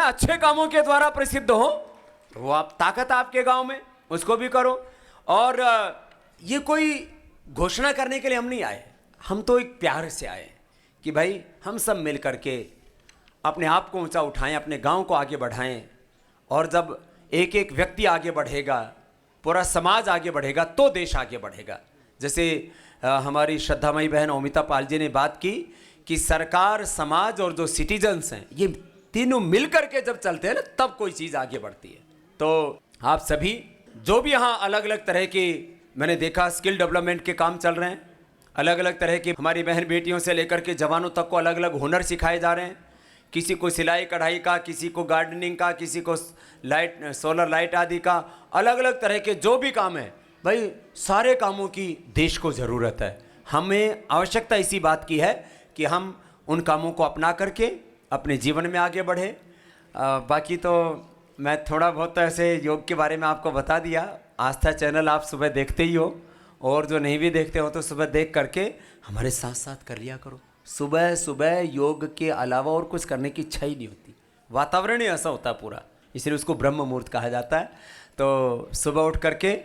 अच्छे कामों के द्वारा प्रसिद्ध हो तो वो आप ताकत आपके गांव में उसको भी करो। और ये कोई घोषणा करने के लिए हम नहीं आए, हम तो एक प्यार से आए कि भाई हम सब मिल करके अपने आप को ऊंचा उठाएं, अपने गांव को आगे बढ़ाएं। और जब एक एक व्यक्ति आगे बढ़ेगा, पूरा समाज आगे बढ़ेगा तो देश आगे बढ़ेगा। जैसे हमारी श्रद्धामयी बहन अमिता पाल जी ने बात की कि सरकार, समाज और जो सिटीजन्स हैं, ये तीनों मिल करके जब चलते हैं ना तब कोई चीज़ आगे बढ़ती है। तो आप सभी जो भी यहाँ अलग अलग तरह के, मैंने देखा स्किल डेवलपमेंट के काम चल रहे हैं, अलग अलग तरह के हमारी बहन बेटियों से लेकर के जवानों तक को अलग अलग हुनर सिखाए जा रहे हैं। किसी को सिलाई कढ़ाई का, किसी को गार्डनिंग का, किसी को लाइट, सोलर लाइट आदि का, अलग अलग तरह के जो भी काम है, भाई सारे कामों की देश को ज़रूरत है। हमें आवश्यकता इसी बात की है कि हम उन कामों को अपना करके अपने जीवन में आगे बढ़े। बाकी तो मैं थोड़ा बहुत ऐसे योग के बारे में आपको बता दिया। आस्था चैनल आप सुबह देखते ही हो, और जो नहीं भी देखते हो तो सुबह देख करके हमारे साथ साथ कर लिया करो। सुबह सुबह योग के अलावा और कुछ करने की इच्छा ही नहीं होती, वातावरण ही ऐसा होता है पूरा, इसलिए उसको ब्रह्म मुहूर्त कहा जाता है। तो सुबह उठ करके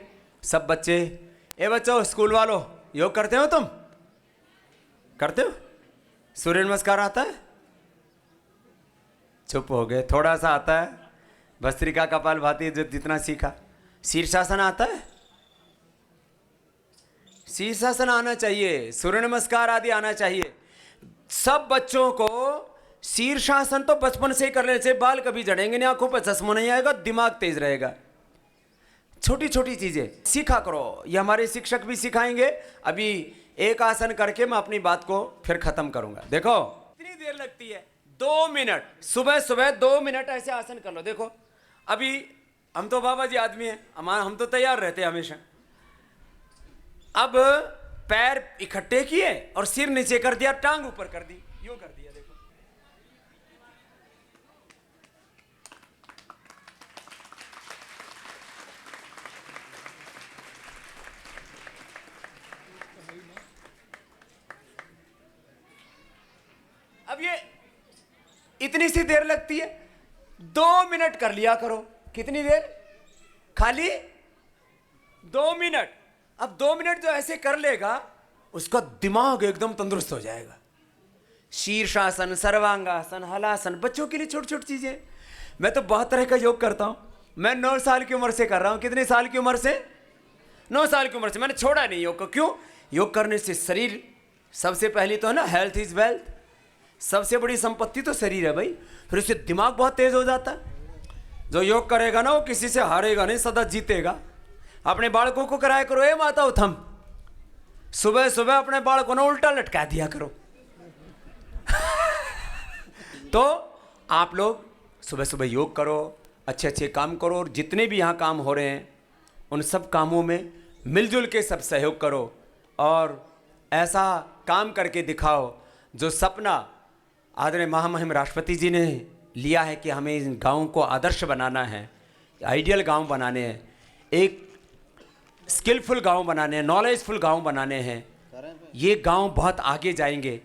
सब बच्चे, ए बच्चों, स्कूल वालों, योग करते हो? तुम करते हो? सूर्य नमस्कार आता है? चुप हो गए। थोड़ा सा आता है, भस्त्रिका, कपालभाति जो जितना सीखा। शीर्षासन आता है? शीर्षासन आना चाहिए, सूर्य नमस्कार आदि आना चाहिए। सब बच्चों को शीर्षासन तो बचपन से ही कर लेने से बाल कभी जड़ेंगे नहीं, आंखों पर चश्मा नहीं आएगा, दिमाग तेज रहेगा। छोटी छोटी चीजें सीखा करो, ये हमारे शिक्षक भी सिखाएंगे। अभी एक आसन करके मैं अपनी बात को फिर खत्म करूंगा। देखो इतनी देर लगती है, 2 मिनट, सुबह सुबह 2 मिनट ऐसे आसन कर लो। देखो अभी हम तो बाबा जी आदमी हैं, हम तो तैयार रहते हैं हमेशा। अब पैर इकट्ठे किए और सिर नीचे कर दिया, टांग ऊपर कर दी, यूं कर दिया। देखो अब ये इतनी सी देर लगती है, 2 मिनट कर लिया करो। कितनी देर? खाली 2 मिनट। अब 2 मिनट जो ऐसे कर लेगा उसका दिमाग एकदम तंदुरुस्त हो जाएगा। शीर्षासन, सर्वांगासन, हलासन, बच्चों के लिए छोटी छोटी चीजें। मैं तो बहुत तरह का योग करता हूं। मैं 9 साल की उम्र से कर रहा हूं। कितने साल की उम्र से? 9 साल की उम्र से। मैंने छोड़ा नहीं योग को। क्यों? योग करने से शरीर, सबसे पहली तो है ना, हेल्थ इज वेल्थ, सबसे बड़ी संपत्ति तो शरीर है भाई। फिर उससे दिमाग बहुत तेज हो जाता है। जो योग करेगा ना वो किसी से हारेगा नहीं, सदा जीतेगा। अपने बालकों को कराया करो, ए माता उठम, सुबह सुबह अपने बालकों ने उल्टा लटका दिया करो। तो आप लोग सुबह सुबह योग करो, अच्छे अच्छे काम करो, और जितने भी यहाँ काम हो रहे हैं उन सब कामों में मिलजुल के सब सहयोग करो और ऐसा काम करके दिखाओ जो सपना आदरणीय महामहिम राष्ट्रपति जी ने लिया है कि हमें इन गाँव को आदर्श बनाना है, आइडियल गांव बनाने हैं, एक स्किलफुल गांव बनाने हैं, नॉलेजफुल गांव बनाने हैं। ये गांव बहुत आगे जाएंगे।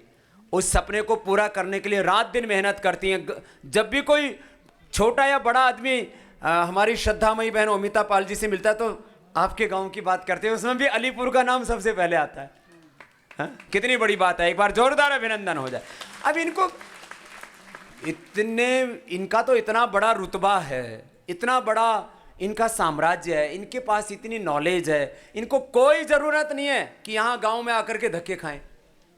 उस सपने को पूरा करने के लिए रात दिन मेहनत करती हैं। जब भी कोई छोटा या बड़ा आदमी हमारी श्रद्धामयी बहन अमिता पाल जी से मिलता है तो आपके गांव की बात करते हैं, उसमें भी अलीपुर का नाम सबसे पहले आता है। हाँ? कितनी बड़ी बात है, एक बार जोरदार अभिनंदन हो जाए। अब इनको इनका तो इतना बड़ा रुतबा है, इतना बड़ा इनका साम्राज्य है, इनके पास इतनी नॉलेज है, इनको कोई ज़रूरत नहीं है कि यहाँ गांव में आकर के धक्के खाएं,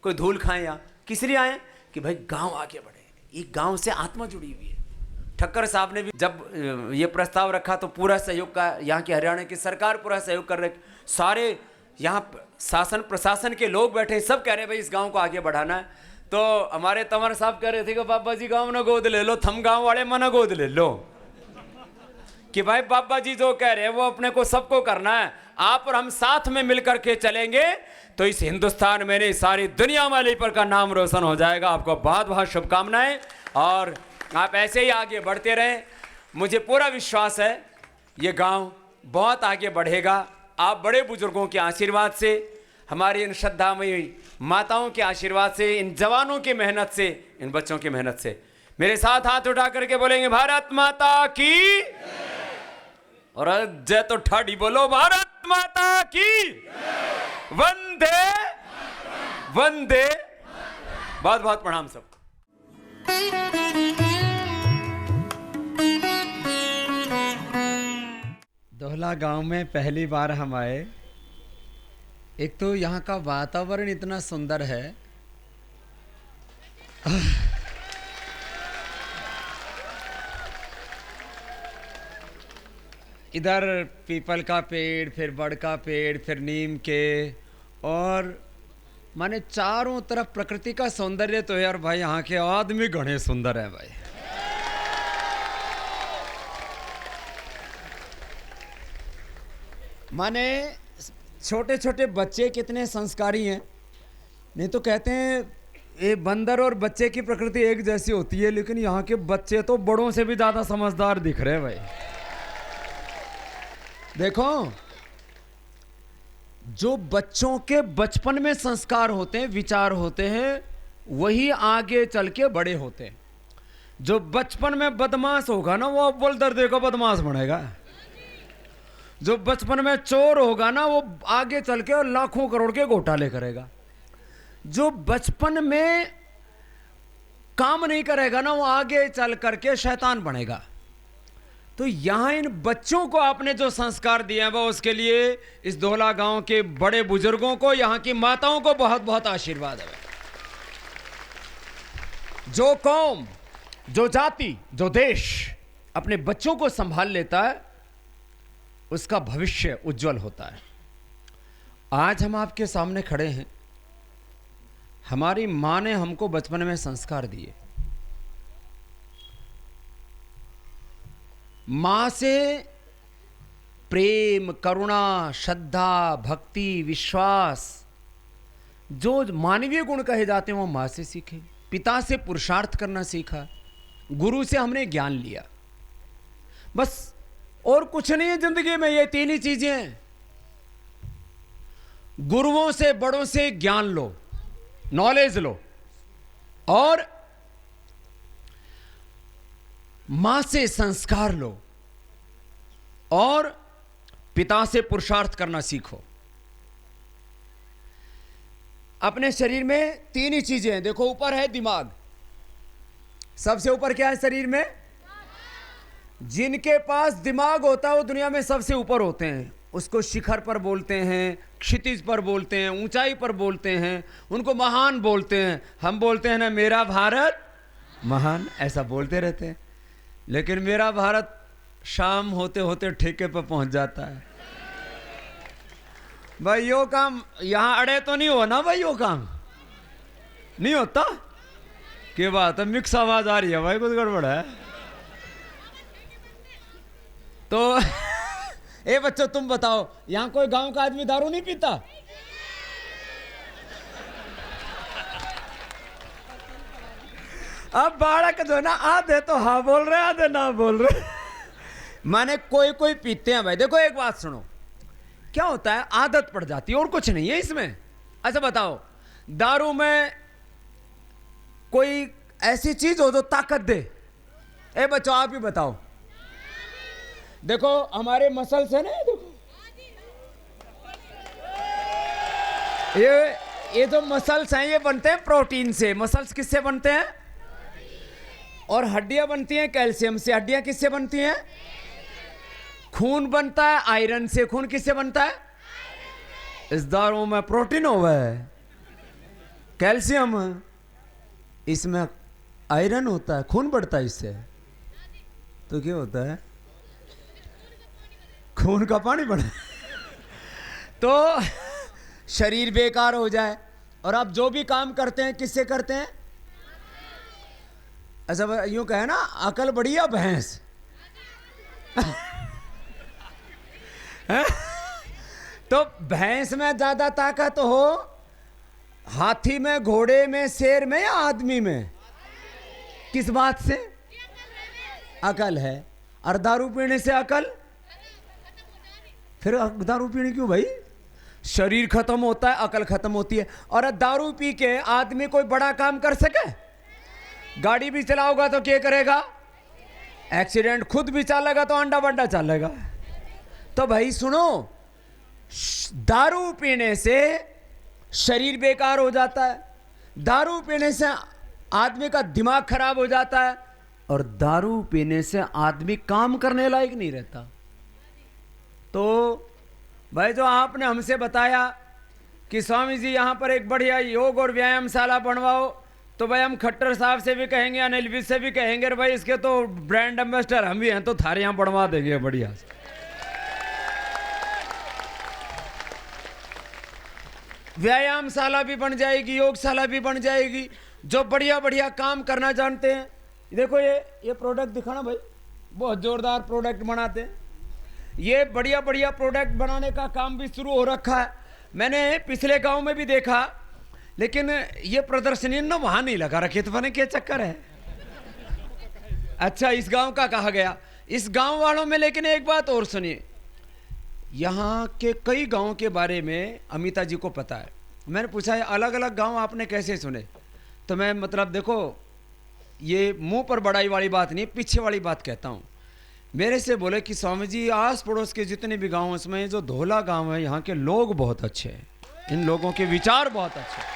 कोई धूल खाएं। यहाँ किस लिए आए? कि भाई गांव आगे बढ़े। ये गांव से आत्मा जुड़ी हुई है। ठक्कर साहब ने भी जब ये प्रस्ताव रखा तो पूरा सहयोग का, यहाँ की हरियाणा की सरकार पूरा सहयोग कर रहे, सारे यहाँ शासन प्रशासन के लोग बैठे, सब कह रहे भाई इस गाँव को आगे बढ़ाना है। तो हमारे तंवर साहब कह रहे थे कि बाबा जी गाँव ना गोद ले लो, थम गाँव वाले मना गोद ले लो, कि भाई बाबा जी जो कह रहे हैं वो अपने को सबको करना है। आप और हम साथ में मिलकर के चलेंगे तो इस हिंदुस्तान में नहीं, सारी दुनिया में अलीपुर का नाम रोशन हो जाएगा। आपको बहुत बहुत शुभकामनाएं और आप ऐसे ही आगे बढ़ते रहें। मुझे पूरा विश्वास है ये गांव बहुत आगे बढ़ेगा। आप बड़े बुजुर्गों के आशीर्वाद से, हमारी इन श्रद्धामयी माताओं के आशीर्वाद से, इन जवानों की मेहनत से, इन बच्चों की मेहनत से मेरे साथ हाथ उठा करके बोलेंगे भारत माता की, और जय तो ठाड़ी बोलो, भारत माता की, वंदे वंदे। बहुत बहुत प्रणाम सब। दोहला गांव में पहली बार हम आए। एक तो यहाँ का वातावरण इतना सुंदर है, इधर पीपल का पेड़, फिर बड़ का पेड़, फिर नीम के, और माने चारों तरफ प्रकृति का सौंदर्य तो है। और भाई यहाँ के आदमी घने सुंदर है भाई। माने छोटे छोटे बच्चे कितने संस्कारी हैं। नहीं तो कहते हैं ये बंदर और बच्चे की प्रकृति एक जैसी होती है, लेकिन यहाँ के बच्चे तो बड़ों से भी ज़्यादा समझदार दिख रहे हैं भाई। देखो, जो बच्चों के बचपन में संस्कार होते हैं, विचार होते हैं, वही आगे चल के बड़े होते हैं। जो बचपन में बदमाश होगा ना, वो अव्वल दर्जे का बदमाश बनेगा। जो बचपन में चोर होगा ना, वो आगे चल के लाखों करोड़ के घोटाले करेगा। जो बचपन में काम नहीं करेगा ना, वो आगे चल करके शैतान बनेगा। तो यहाँ इन बच्चों को आपने जो संस्कार दिए हैं, वो उसके लिए इस दोहला गांव के बड़े बुजुर्गों को, यहाँ की माताओं को बहुत बहुत आशीर्वाद है। जो कौम, जो जाति, जो देश अपने बच्चों को संभाल लेता है, उसका भविष्य उज्जवल होता है। आज हम आपके सामने खड़े हैं। हमारी माँ ने हमको बचपन में संस्कार दिए। माँ से प्रेम, करुणा, श्रद्धा, भक्ति, विश्वास, जो मानवीय गुण कहे जाते हैं, वो माँ से सीखे। पिता से पुरुषार्थ करना सीखा। गुरु से हमने ज्ञान लिया। बस और कुछ नहीं है जिंदगी में, ये तीन ही चीजें हैं। गुरुओं से, बड़ों से ज्ञान लो, नॉलेज लो, और मां से संस्कार लो, और पिता से पुरुषार्थ करना सीखो। अपने शरीर में तीन ही चीजें हैं। देखो, ऊपर है दिमाग। सबसे ऊपर क्या है शरीर में? जिनके पास दिमाग होता है वो दुनिया में सबसे ऊपर होते हैं। उसको शिखर पर बोलते हैं, क्षितिज पर बोलते हैं, ऊंचाई पर बोलते हैं, उनको महान बोलते हैं। हम बोलते हैं ना, मेरा भारत महान, ऐसा बोलते रहते हैं। लेकिन मेरा भारत शाम होते होते ठेके पर पहुंच जाता है। भाई यो काम यहां अड़े तो नहीं हो ना भाई, यो काम नहीं होता। क्या बात है, मिक्स आवाज आ रही है भाई, कुछ गड़बड़ है तो ए बच्चों, तुम बताओ, यहां कोई गांव का आदमी दारू नहीं पीता? अब बालक जो है ना, आधे तो हाँ बोल रहे, आधे ना बोल रहे। माने कोई कोई पीते हैं भाई। देखो, एक बात सुनो, क्या होता है, आदत पड़ जाती है और कुछ नहीं है इसमें। अच्छा बताओ, दारू में कोई ऐसी चीज हो जो ताकत दे? ए बच्चों, आप ही बताओ। देखो, हमारे मसल्स है ना, देखो ये जो मसल्स हैं, ये बनते हैं प्रोटीन से। मसल्स किससे बनते हैं? और हड्डियां बनती हैं कैल्शियम से। हड्डियां किससे बनती हैं? खून बनता है आयरन से। खून किससे बनता है? इस दारू में प्रोटीन हुआ है, कैल्शियम, इसमें आयरन होता है, खून बढ़ता है इससे। तो क्या होता है? खून का पानी बढ़े तो शरीर बेकार हो जाए। और आप जो भी काम करते हैं, किससे करते हैं? अच्छा यूं कहे ना, अकल बढ़िया भैंस तो भैंस में ज्यादा ताकत हो, हाथी में, घोड़े में, शेर में, या आदमी में? किस बात से? अकल है। और दारू पीने से अकल? फिर दारू पीने क्यों भाई? शरीर खत्म होता है, अकल खत्म होती है। और दारू पी के आदमी कोई बड़ा काम कर सके? गाड़ी भी चलाओगा तो क्या करेगा? एक्सीडेंट। खुद भी चलेगा तो अंडा बंडा चलेगा। तो भाई सुनो, दारू पीने से शरीर बेकार हो जाता है, दारू पीने से आदमी का दिमाग खराब हो जाता है, और दारू पीने से आदमी काम करने लायक नहीं रहता। तो भाई जो आपने हमसे बताया कि स्वामी जी यहाँ पर एक बढ़िया योग और व्यायामशाला बनवाओ, तो भाई हम खट्टर साहब से भी कहेंगे, अनिल विज से भी कहेंगे, भाई इसके तो ब्रांड एम्बेसडर हम भी हैं, तो थारे यहाँ बनवा देंगे बढ़िया। व्यायामशाला भी बन जाएगी, योगशाला भी बन जाएगी। जो बढ़िया बढ़िया काम करना जानते हैं, देखो ये प्रोडक्ट दिखाना भाई, बहुत जोरदार प्रोडक्ट बनाते हैं। ये बढ़िया बढ़िया प्रोडक्ट बनाने का काम भी शुरू हो रखा है। मैंने पिछले गांव में भी देखा, लेकिन ये प्रदर्शनी ना वहां नहीं लगा रखे, तो मैंने क्या चक्कर है। अच्छा, इस गांव का कहा गया। इस गांव वालों में लेकिन एक बात और सुनिए, यहाँ के कई गांवों के बारे में अमिता जी को पता है। मैंने पूछा है अलग अलग गांव आपने कैसे सुने, तो मैं मतलब देखो ये मुंह पर बड़ाई वाली बात नहीं, पीछे वाली बात कहता हूँ। मेरे से बोले कि स्वामी जी आस पड़ोस के जितने भी गांव, उसमें जो धोला गांव है, यहाँ के लोग बहुत अच्छे हैं, इन लोगों के विचार बहुत अच्छे हैं।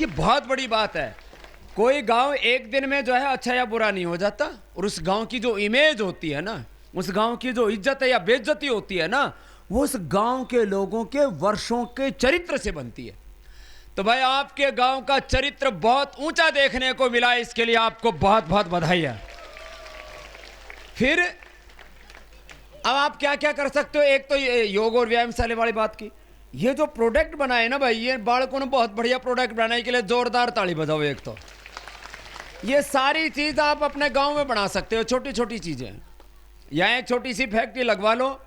ये बहुत बड़ी बात है। कोई गांव एक दिन में जो है अच्छा या बुरा नहीं हो जाता, और उस गांव की जो इमेज होती है ना, उस गांव की जो इज्जत है या बेइज्जती होती है ना, वो उस गांव के लोगों के वर्षों के चरित्र से बनती है। तो भाई आपके गांव का चरित्र बहुत ऊंचा देखने को मिला, इसके लिए आपको बहुत बहुत बधाई है। फिर अब आप क्या क्या कर सकते हो? एक तो ये योग और व्यायामशाला वाली बात की, ये जो प्रोडक्ट बनाए ना भाई, ये बालकों ने बहुत बढ़िया प्रोडक्ट बनाने के लिए जोरदार ताली बजाओ। एक तो ये सारी चीज आप अपने गांव में बना सकते हो, छोटी छोटी चीजें। यहाँ एक छोटी सी फैक्ट्री लगवा लो,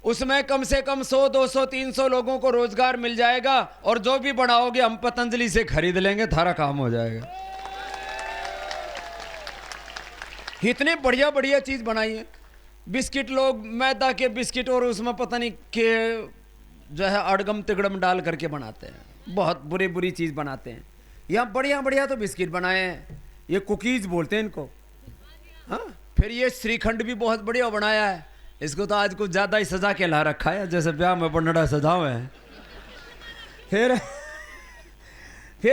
उसमें कम से कम 100, 200, 300 लोगों को रोजगार मिल जाएगा, और जो भी बनाओगे हम पतंजलि से खरीद लेंगे, थारा काम हो जाएगा। इतने बढ़िया बढ़िया चीज बनाई है। बिस्किट, लोग मैदा के बिस्किट और उसमें पता नहीं के जो है अड़गम तिगड़म डाल करके बनाते हैं, बहुत बुरी बुरी चीज बनाते हैं। यहाँ बढ़िया बढ़िया तो बिस्किट बनाए हैं, ये कुकीज बोलते हैं इनको। हाँ, फिर ये श्रीखंड भी बहुत बढ़िया बनाया है, इसको तो आज कुछ ज्यादा ही सजा के ला रखा है, जैसे ब्याह में बनड़ा सजाओ है। फिर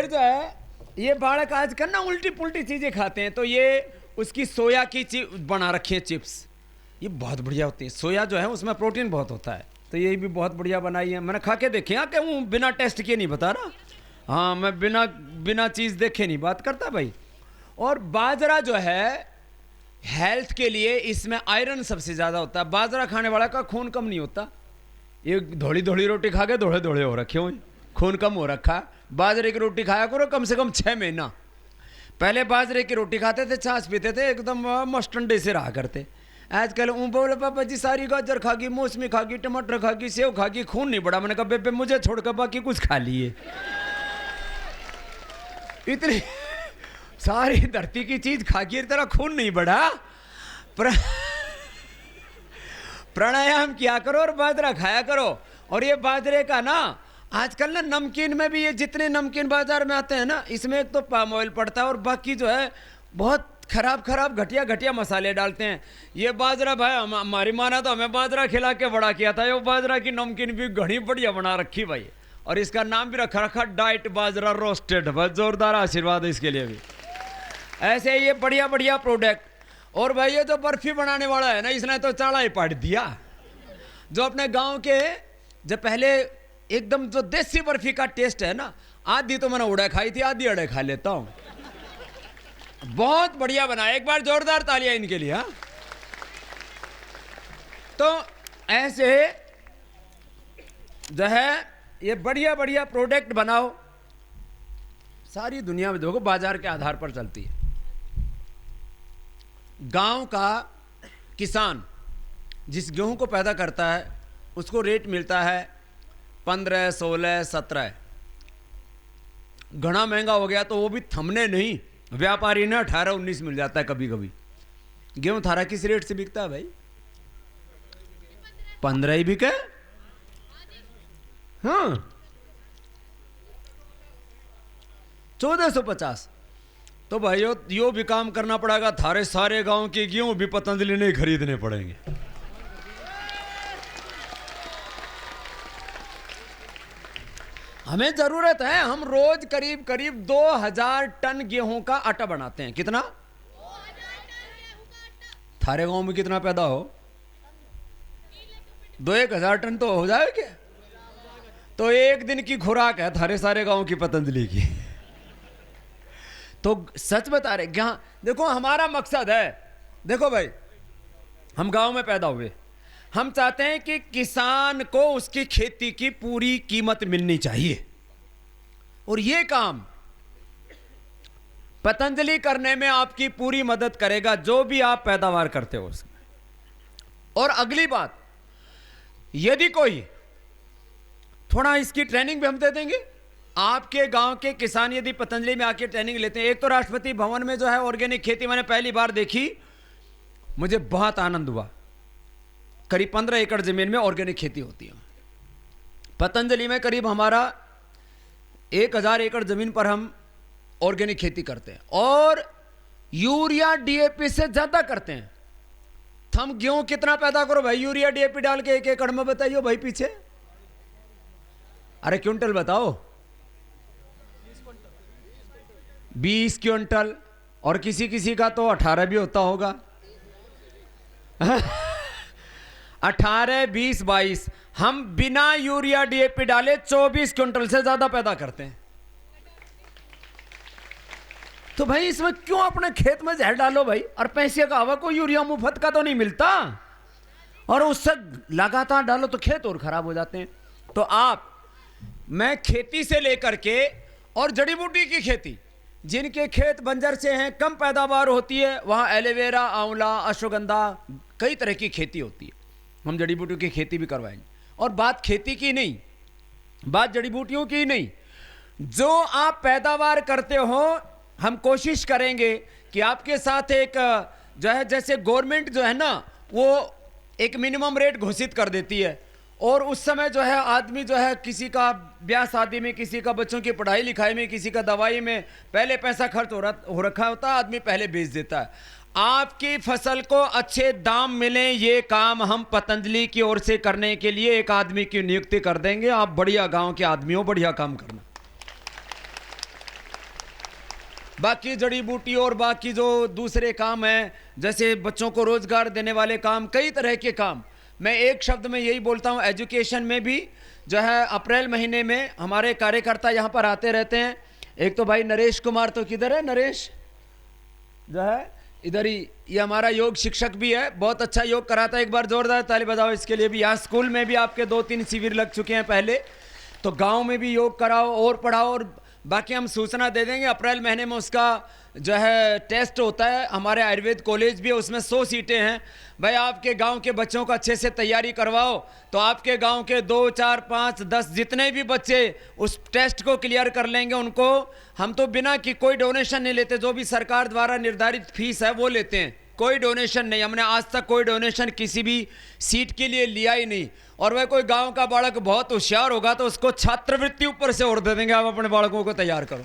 जो है ये बालक आजकल ना उल्टी पुल्टी चीजें खाते हैं, तो ये उसकी सोया की बना रखी है चिप्स, ये बहुत बढ़िया होती है। सोया जो है उसमें प्रोटीन बहुत होता है, तो ये भी बहुत बढ़िया बनाई है। मैंने खा के देखे, हाँ, कि हूँ बिना टेस्ट किए नहीं बता रहा, हाँ, मैं बिना चीज़ देखे नहीं बात करता भाई। और बाजरा जो है हेल्थ के लिए, इसमें आयरन सबसे ज़्यादा होता है। बाजरा खाने वाला का खून कम नहीं होता। ये धोली धोली रोटी खा के धोड़े धोड़े हो रखे हुए, खून कम हो रखा। बाजरे की रोटी खाया करो कम से कम 6 महीना। पहले बाजरे की रोटी खाते थे, छाछ पीते थे, एकदम मस्टंडे से रहा करते। आजकल बोले पापा जी सारी गाजर खागी, मौसमी खागी, टमाटर खागी, सेव खागी, खून नहीं बढ़ा। मैंने कहा बेबे मुझे छोड़कर बाकी कुछ खा लिए। इतनी सारी धरती की चीज खागी, तेरा खून नहीं बढ़ा। प्राणायाम किया करो और बाजरा खाया करो। और ये बाजरे का ना आजकल ना नमकीन में भी, ये जितने नमकीन बाजार में आते हैं ना, इसमें एक तो पाम ऑयल पड़ता है और बाकी जो है बहुत खराब घटिया मसाले डालते हैं। ये बाजरा भाई हमारी माना तो हमें बाजरा खिला के बड़ा किया था। ये बाजरा की नमकीन भी घनी बढ़िया बना रखी भाई, और इसका नाम भी रखा डाइट बाजरा रोस्टेड। भाई जोरदार आशीर्वाद है इसके लिए भी। ऐसे ये बढ़िया बढ़िया प्रोडक्ट। और भाई ये जो बर्फी बनाने वाला है ना, इसने तो चाड़ा ही पाट दिया। जो अपने गांव के जो पहले एकदम जो देसी बर्फी का टेस्ट है ना, आधी तो मैंने उड़ा खाई थी, आधी अड़े खा लेता हूं। बहुत बढ़िया बना, एक बार जोरदार तालियां इनके लिए। हाँ, तो ऐसे जो है ये बढ़िया बढ़िया प्रोडक्ट बनाओ। सारी दुनिया में देखो बाजार के आधार पर चलती है। गांव का किसान जिस गेहूं को पैदा करता है उसको रेट मिलता है 15, 16, 17। घना महंगा हो गया तो वो भी थमने नहीं, व्यापारी ने 18, 19 मिल जाता है कभी कभी। गेहूं थारा किस रेट से बिकता है भाई? 15 ही बिके। हाँ, 1450। तो भाई यो भी काम करना पड़ेगा, थारे सारे गांव के गेहूं भी पतंजलि नहीं खरीदने पड़ेंगे। हमें जरूरत है, हम रोज करीब करीब 2000 टन गेहूं का आटा बनाते हैं। कितना? थारे गांव में कितना पैदा हो? 2-1000 टन तो हो जाए क्या? तो एक दिन की खुराक है थारे सारे गांव की पतंजलि की। तो सच बता रहे क्या? देखो हमारा मकसद है, देखो भाई हम गांव में पैदा हुए, हम चाहते हैं कि किसान को उसकी खेती की पूरी कीमत मिलनी चाहिए, और ये काम पतंजलि करने में आपकी पूरी मदद करेगा, जो भी आप पैदावार करते हो उसमें। और अगली बात, यदि कोई थोड़ा इसकी ट्रेनिंग भी हम दे देंगे, आपके गांव के किसान यदि पतंजलि में आके ट्रेनिंग लेते हैं। एक तो राष्ट्रपति भवन में जो है ऑर्गेनिक खेती मैंने पहली बार देखी, मुझे बहुत आनंद हुआ। करीब 15 एकड़ जमीन में ऑर्गेनिक खेती होती है। पतंजलि में करीब हमारा 1000 एकड़ जमीन पर हम ऑर्गेनिक खेती करते हैं, और यूरिया डीएपी से ज्यादा करते हैं। हम गेहूं कितना पैदा करो भाई, यूरिया डीएपी डाल के 1 एकड़ में, बताइए भाई पीछे। अरे क्विंटल बताओ, 20 क्विंटल, और किसी किसी का तो 18 भी होता होगा। 18, 20, 22, हम बिना यूरिया डीएपी डाले 24 क्विंटल से ज्यादा पैदा करते हैं। तो भाई इसमें क्यों अपने खेत में जहर डालो भाई, और पैसे का हवा को यूरिया मुफ्त का तो नहीं मिलता, और उससे लगातार डालो तो खेत और खराब हो जाते हैं। तो आप, मैं खेती से लेकर के और जड़ी बूटी की खेती, जिनके खेत बंजर से हैं, कम पैदावार होती है, वहाँ एलोवेरा, आंवला, अश्वगंधा, कई तरह की खेती होती है। हम जड़ी बूटियों की खेती भी करवाएंगे। और बात खेती की नहीं, बात जड़ी बूटियों की नहीं, जो आप पैदावार करते हो, हम कोशिश करेंगे कि आपके साथ एक जो है, जैसे गवर्नमेंट जो है ना, वो एक मिनिमम रेट घोषित कर देती है, और उस समय जो है आदमी जो है, किसी का ब्याह शादी में, किसी का बच्चों की पढ़ाई लिखाई में, किसी का दवाई में पहले पैसा खर्च हो रखा होता है, आदमी पहले बेच देता है। आपकी फसल को अच्छे दाम मिले, ये काम हम पतंजलि की ओर से करने के लिए एक आदमी की नियुक्ति कर देंगे। आप बढ़िया गांव के आदमी हो, बढ़िया काम करना। बाकी जड़ी बूटी और बाकी जो दूसरे काम हैं, जैसे बच्चों को रोजगार देने वाले काम, कई तरह के काम, मैं एक शब्द में यही बोलता हूं, एजुकेशन में भी जो है अप्रैल महीने में हमारे कार्यकर्ता यहां पर आते रहते हैं। एक तो भाई नरेश कुमार, तो किधर है नरेश, जो है इधर ही, ये हमारा योग शिक्षक भी है, बहुत अच्छा योग कराता है। एक बार जोरदार ताली बजाओ इसके लिए भी। यहाँ स्कूल में भी आपके 2-3 शिविर लग चुके हैं पहले, तो गांव में भी योग कराओ और पढ़ाओ। और बाकी हम सूचना दे देंगे, अप्रैल महीने में उसका जो है टेस्ट होता है। हमारे आयुर्वेद कॉलेज भी है, उसमें 100 सीटें हैं। भाई आपके गांव के बच्चों को अच्छे से तैयारी करवाओ, तो आपके गांव के 2, 4, 5, 10 जितने भी बच्चे उस टेस्ट को क्लियर कर लेंगे, उनको हम तो बिना कि कोई डोनेशन नहीं लेते, जो भी सरकार द्वारा निर्धारित फीस है वो लेते हैं, कोई डोनेशन नहीं। हमने आज तक कोई डोनेशन किसी भी सीट के लिए लिया ही नहीं। और वह कोई गांव का बालक बहुत होशियार होगा तो उसको छात्रवृत्ति ऊपर से और दे देंगे, आप अपने बालकों को तैयार करो।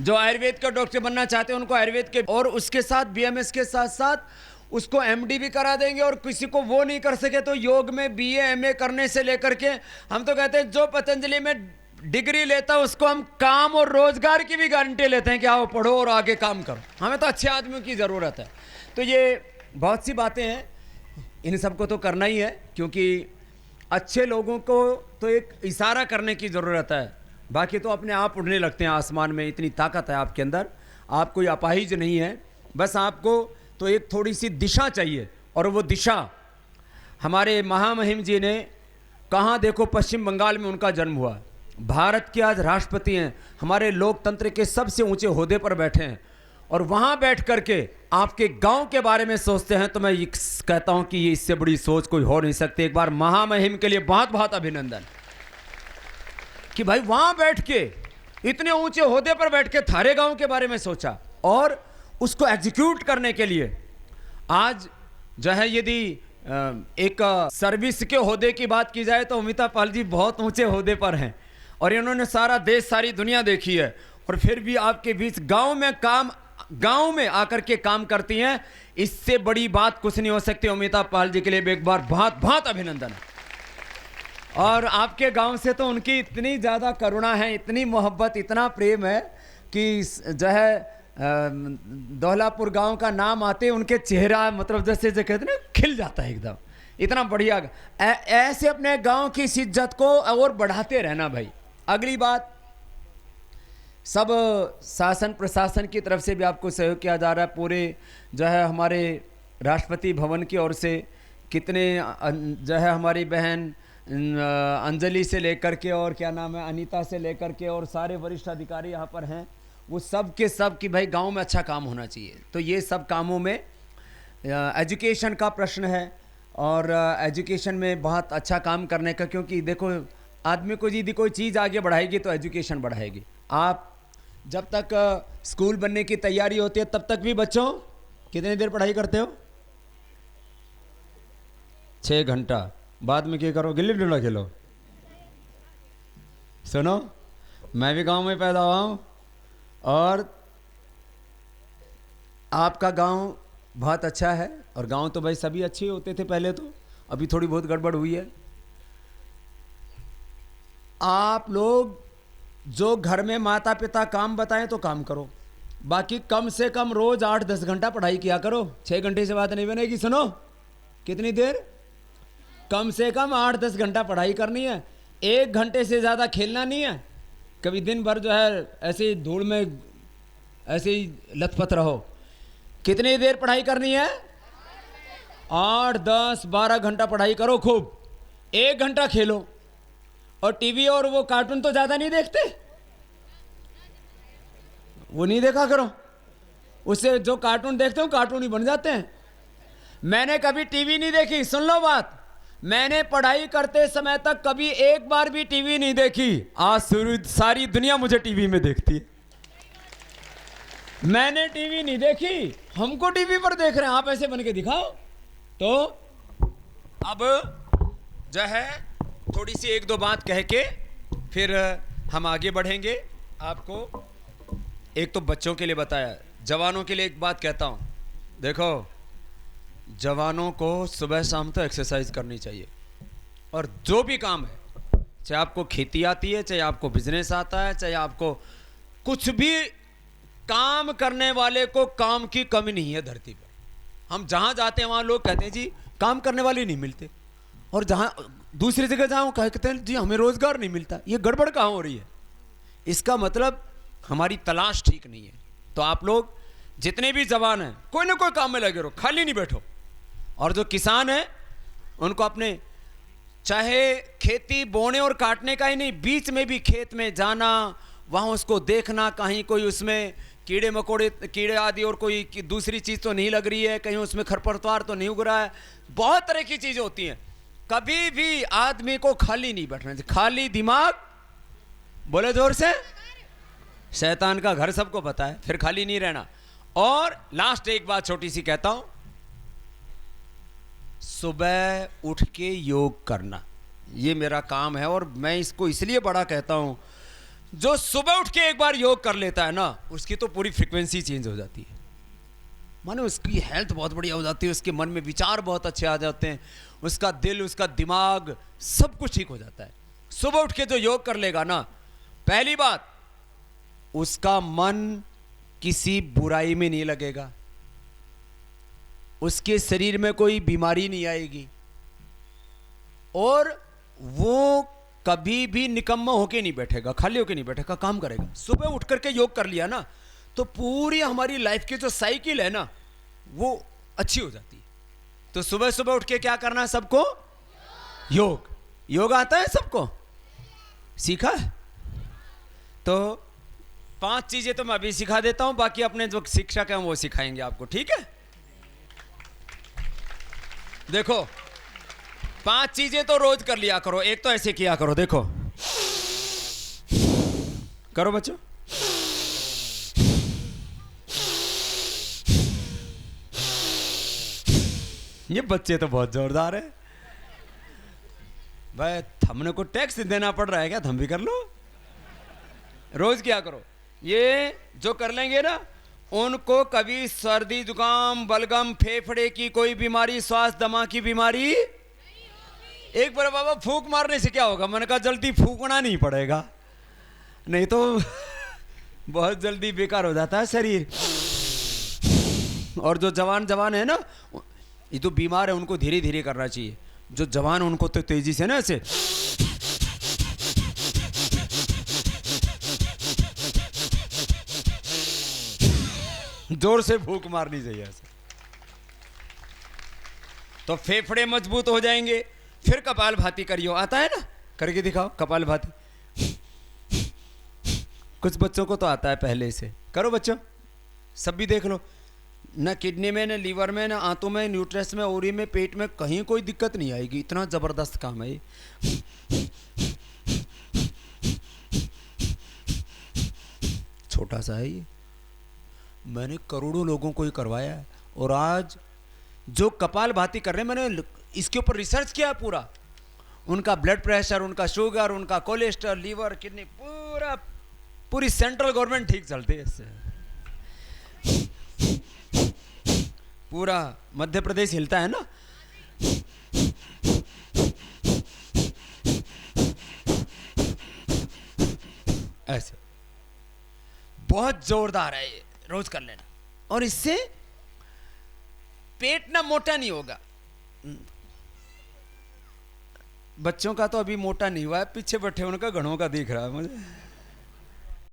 जो आयुर्वेद का डॉक्टर बनना चाहते हैं उनको आयुर्वेद के, और उसके साथ बीएमएस के साथ साथ उसको एमडी भी करा देंगे। और किसी को वो नहीं कर सके तो योग में बीए एमए करने से लेकर के, हम तो कहते हैं जो पतंजलि में डिग्री लेता है उसको हम काम और रोजगार की भी गारंटी लेते हैं कि आओ पढ़ो और आगे काम करो। हमें तो अच्छे आदमियों की ज़रूरत है। तो ये बहुत सी बातें हैं, इन सबको तो करना ही है, क्योंकि अच्छे लोगों को तो एक इशारा करने की ज़रूरत है, बाकी तो अपने आप उड़ने लगते हैं आसमान में। इतनी ताकत है आपके अंदर, आप कोई अपाहिज नहीं है, बस आपको तो एक थोड़ी सी दिशा चाहिए। और वो दिशा हमारे महामहिम जी ने, कहाँ देखो पश्चिम बंगाल में उनका जन्म हुआ, भारत के आज राष्ट्रपति हैं, हमारे लोकतंत्र के सबसे ऊंचे ओहदे पर बैठे हैं, और वहाँ बैठ करके आपके गांव के बारे में सोचते हैं। तो मैं ये कहता हूँ कि ये इससे बड़ी सोच कोई हो नहीं सकती। एक बार महामहिम के लिए बहुत बहुत अभिनंदन कि भाई वहाँ बैठ के, इतने ऊंचे ओहदे पर बैठ के थारे गांव के बारे में सोचा, और उसको एग्जीक्यूट करने के लिए आज जो है, यदि एक सर्विस के ओहदे की बात की जाए तो अमिताभ पाल जी बहुत ऊंचे ओहदे पर हैं। और इन्होंने सारा देश सारी दुनिया देखी है, और फिर भी आपके बीच गांव में आकर के काम करती हैं। इससे बड़ी बात कुछ नहीं हो सकती। अमिता पाल जी के लिए एक बार बहुत बहुत अभिनंदन है। और आपके गांव से तो उनकी इतनी ज़्यादा करुणा है, इतनी मोहब्बत, इतना प्रेम है कि जो है दौलापुर गांव का नाम आते उनके चेहरा मतलब जैसे जो कहते हैं ना खिल जाता है एकदम, इतना बढ़िया। ऐसे अपने गांव की इस इज्जत को और बढ़ाते रहना भाई। अगली बात, सब शासन प्रशासन की तरफ से भी आपको सहयोग किया जा रहा है। पूरे जो है हमारे राष्ट्रपति भवन की ओर से कितने जो है हमारी बहन अंजलि से लेकर के और क्या नाम है अनीता से लेकर के और सारे वरिष्ठ अधिकारी यहाँ पर हैं, वो सब के सब कि भाई गांव में अच्छा काम होना चाहिए। तो ये सब कामों में एजुकेशन का प्रश्न है, और एजुकेशन में बहुत अच्छा काम करने का, क्योंकि देखो आदमी को यदि कोई चीज़ आगे बढ़ाएगी तो एजुकेशन बढ़ाएगी। आप जब तक स्कूल बनने की तैयारी होती है तब तक भी बच्चों कितनी देर पढ़ाई करते हो? 6 घंटा। बाद में क्या करो? गिल्ली डंडा खेलो। सुनो, मैं भी गांव में पैदा हुआ हूँ, और आपका गांव बहुत अच्छा है, और गांव तो भाई सभी अच्छे होते थे पहले, तो अभी थोड़ी बहुत गड़बड़ हुई है। आप लोग जो घर में माता पिता काम बताएं तो काम करो, बाकी कम से कम रोज 8-10 घंटा पढ़ाई किया करो। 6 घंटे से बात नहीं बनेगी। सुनो, कितनी देर? कम से कम 8-10 घंटा पढ़ाई करनी है। 1 घंटे से ज़्यादा खेलना नहीं है। कभी दिन भर जो है ऐसे ही धूल में ऐसे ही लथपथ रहो। कितनी देर पढ़ाई करनी है? 8, 10, 12 घंटा पढ़ाई करो खूब। 1 घंटा खेलो, और टीवी और वो कार्टून तो ज़्यादा नहीं देखते, वो नहीं देखा करो। उससे जो कार्टून देखते हो कार्टून ही बन जाते हैं। मैंने कभी टीवी नहीं देखी। सुन लो बात, मैंने पढ़ाई करते समय तक कभी एक बार भी टीवी नहीं देखी। आज सारी दुनिया मुझे टीवी में देखती है। मैंने टीवी नहीं देखी, हमको टीवी पर देख रहे हैं। आप ऐसे बन के दिखाओ। तो अब जो है थोड़ी सी 1-2 बात कह के फिर हम आगे बढ़ेंगे। आपको एक तो बच्चों के लिए बताया, जवानों के लिए एक बात कहता हूं। देखो, जवानों को सुबह शाम तो एक्सरसाइज करनी चाहिए, और जो भी काम है, चाहे आपको खेती आती है, चाहे आपको बिजनेस आता है, चाहे आपको कुछ भी, काम करने वाले को काम की कमी नहीं है धरती पर। हम जहां जाते हैं वहां लोग कहते हैं जी काम करने वाले नहीं मिलते, और जहां दूसरी जगह जाओ कहते हैं जी हमें रोजगार नहीं मिलता। ये गड़बड़ कहां हो रही है? इसका मतलब हमारी तलाश ठीक नहीं है। तो आप लोग जितने भी जवान हैं कोई ना कोई काम में लगे रहो, खाली नहीं बैठो। और जो किसान हैं उनको अपने चाहे खेती बोने और काटने का ही नहीं, बीच में भी खेत में जाना, वहाँ उसको देखना कहीं कोई उसमें कीड़े मकोड़े कीड़े आदि और कोई दूसरी चीज़ तो नहीं लग रही है, कहीं उसमें खरपतवार तो नहीं उग रहा है। बहुत तरह की चीज़ें होती हैं। कभी भी आदमी को खाली नहीं बैठना चाहिए। खाली दिमाग, बोले जोर से, शैतान का घर सबको पता है, फिर खाली नहीं रहना। और लास्ट एक बात छोटी सी कहता हूं, सुबह उठ के योग करना, ये मेरा काम है। और मैं इसको इसलिए बड़ा कहता हूं, जो सुबह उठ के एक बार योग कर लेता है ना, उसकी तो पूरी फ्रीक्वेंसी चेंज हो जाती है। मानो उसकी हेल्थ बहुत बढ़िया हो जाती है, उसके मन में विचार बहुत अच्छे आ जाते हैं, उसका दिल, उसका दिमाग, सब कुछ ठीक हो जाता है। सुबह उठ के जो योग कर लेगा ना, पहली बात, उसका मन किसी बुराई में नहीं लगेगा, उसके शरीर में कोई बीमारी नहीं आएगी, और वो कभी भी निकम्मा होके नहीं बैठेगा, खाली होके नहीं बैठेगा, काम करेगा। सुबह उठ करके योग कर लिया ना, तो पूरी हमारी लाइफ की जो साइकिल है ना, वो अच्छी हो जाती है। तो सुबह सुबह उठ के क्या करना है सबको? योग। योग आता है सबको? सीखा है? तो 5 चीजें तो मैं अभी सिखा देता हूं, बाकी अपने जो शिक्षक हैं वो सिखाएंगे आपको, ठीक है? देखो, 5 चीजें तो रोज कर लिया करो। एक तो ऐसे किया करो, देखो, करो बच्चों। ये बच्चे तो बहुत जोरदार है भाई। हमने को टैक्स देना पड़ रहा है क्या? हम भी कर लो। रोज किया करो। ये जो कर लेंगे ना, उनको कभी सर्दी जुकाम बलगम फेफड़े की कोई बीमारी, श्वास दमा की बीमारी। एक बार बाबा फूंक मारने से क्या होगा? मैंने कहा जल्दी फूंकना नहीं पड़ेगा, नहीं तो बहुत जल्दी बेकार हो जाता है शरीर। और जो जवान है ना, ये तो बीमार है, उनको धीरे धीरे करना चाहिए। जो जवान उनको तो तेजी से ना ऐसे जोर से फूंक मारनी चाहिए ऐसे, तो फेफड़े मजबूत हो जाएंगे। फिर कपालभाति करियो, आता है ना, करके दिखाओ कपालभाति। कुछ बच्चों को तो आता है पहले से, करो बच्चों, सब भी देख लो। ना किडनी में, ना लीवर में, ना आंतों में, न्यूट्रस में, ओरी में, पेट में, कहीं कोई दिक्कत नहीं आएगी। इतना जबरदस्त काम है ये। छोटा सा है ये, मैंने करोड़ों लोगों को ही करवाया है। और आज जो कपालभाति कर रहे हैं, मैंने इसके ऊपर रिसर्च किया पूरा। उनका ब्लड प्रेशर, उनका शुगर, उनका कोलेस्ट्रॉल, लीवर, किडनी, पूरी सेंट्रल गवर्नमेंट ठीक चलती है इससे। पूरा मध्य प्रदेश हिलता है ना। ऐसे बहुत जोरदार है ये, रोज कर लेना। और इससे पेट ना मोटा नहीं होगा। बच्चों का तो अभी मोटा नहीं हुआ है, पीछे बैठे उनका घणों का दिख रहा है मुझे।